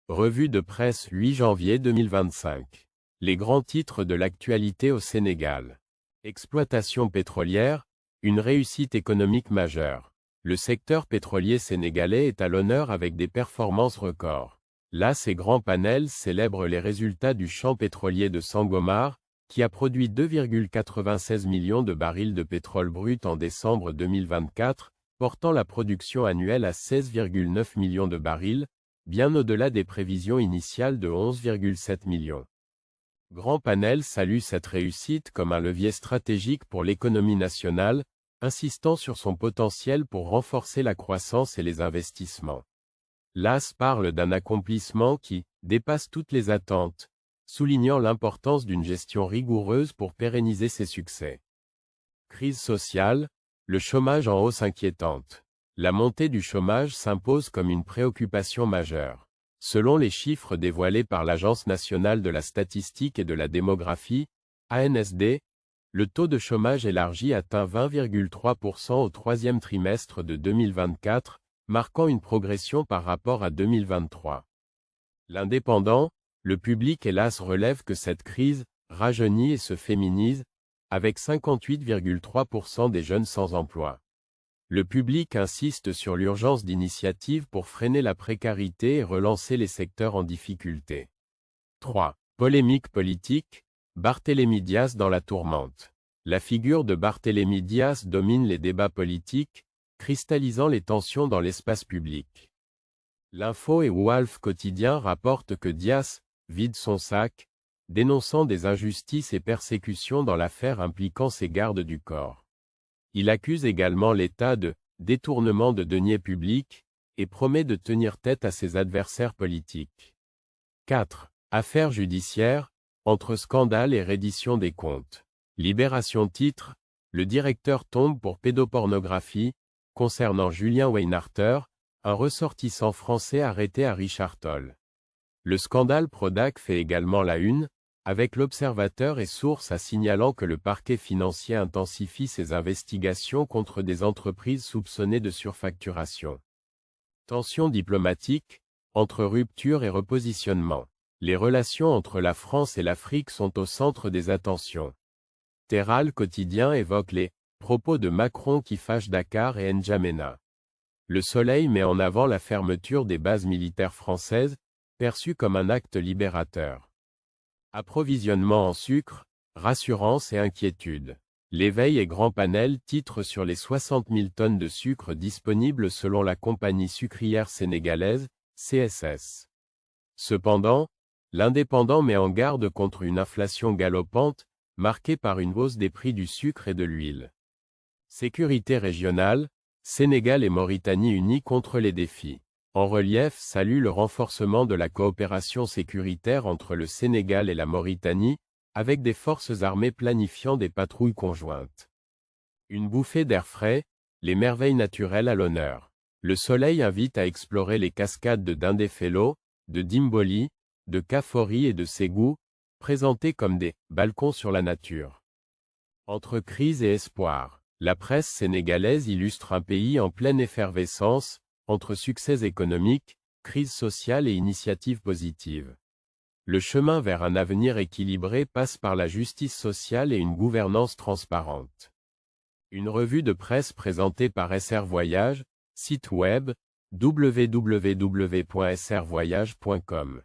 Revue de presse 8 janvier 2025. Les grands titres de l'actualité au Sénégal. Exploitation pétrolière, une réussite économique majeure. Le secteur pétrolier sénégalais est à l'honneur avec des performances records. L'AS et Grand Panel célèbrent les résultats du champ pétrolier de Sangomar, qui a produit 2,96 millions de barils de pétrole brut en décembre 2024, portant la production annuelle à 16,9 millions de barils, bien au-delà des prévisions initiales de 11,7 millions. Grand Panel salue cette réussite comme un levier stratégique pour l'économie nationale, insistant sur son potentiel pour renforcer la croissance et les investissements. L'AS parle d'un accomplissement qui dépasse toutes les attentes, soulignant l'importance d'une gestion rigoureuse pour pérenniser ses succès. Crise sociale, le chômage en hausse inquiétante. La montée du chômage s'impose comme une préoccupation majeure. Selon les chiffres dévoilés par l'Agence nationale de la statistique et de la démographie, ANSD, le taux de chômage élargi atteint 20,3% au troisième trimestre de 2024, marquant une progression par rapport à 2023. L'Indépendant, le public hélas relève que cette crise rajeunit et se féminise, avec 58,3% des jeunes sans emploi. Le public insiste sur l'urgence d'initiatives pour freiner la précarité et relancer les secteurs en difficulté. 3. Polémique politique, Barthélémy Dias dans la tourmente. La figure de Barthélémy Dias domine les débats politiques, cristallisant les tensions dans l'espace public. L'Info et Walf Quotidien rapportent que Dias vide son sac, dénonçant des injustices et persécutions dans l'affaire impliquant ses gardes du corps. Il accuse également l'État de détournement de deniers publics et promet de tenir tête à ses adversaires politiques. 4. Affaire judiciaire, entre scandale et reddition des comptes. Libération titre, le directeur tombe pour pédopornographie, concernant Julien Weinarter, un ressortissant français arrêté à Richard Toll. Le scandale Prodac fait également la une, avec l'Observateur et Source signalant que le parquet financier intensifie ses investigations contre des entreprises soupçonnées de surfacturation. Tensions diplomatiques, entre rupture et repositionnement. Les relations entre la France et l'Afrique sont au centre des attentions. Terral quotidien évoque les propos de Macron qui fâchent Dakar et N'Djamena. Le Soleil met en avant la fermeture des bases militaires françaises, perçue comme un acte libérateur. Approvisionnement en sucre, rassurance et inquiétude. L'Éveil et Grand Panel titrent sur les 60 000 tonnes de sucre disponibles selon la compagnie sucrière sénégalaise, CSS. Cependant, l'Indépendant met en garde contre une inflation galopante, marquée par une hausse des prix du sucre et de l'huile. Sécurité régionale, Sénégal et Mauritanie unis contre les défis. En relief salue le renforcement de la coopération sécuritaire entre le Sénégal et la Mauritanie, avec des forces armées planifiant des patrouilles conjointes. Une bouffée d'air frais, les merveilles naturelles à l'honneur. Le Soleil invite à explorer les cascades de Dindéfelo, de Dimboli, de Kafori et de Ségou, présentées comme des balcons sur la nature. Entre crise et espoir, la presse sénégalaise illustre un pays en pleine effervescence, entre succès économiques, crise sociale et initiatives positives. Le chemin vers un avenir équilibré passe par la justice sociale et une gouvernance transparente. Une revue de presse présentée par SR Voyage, site web, www.srvoyage.com.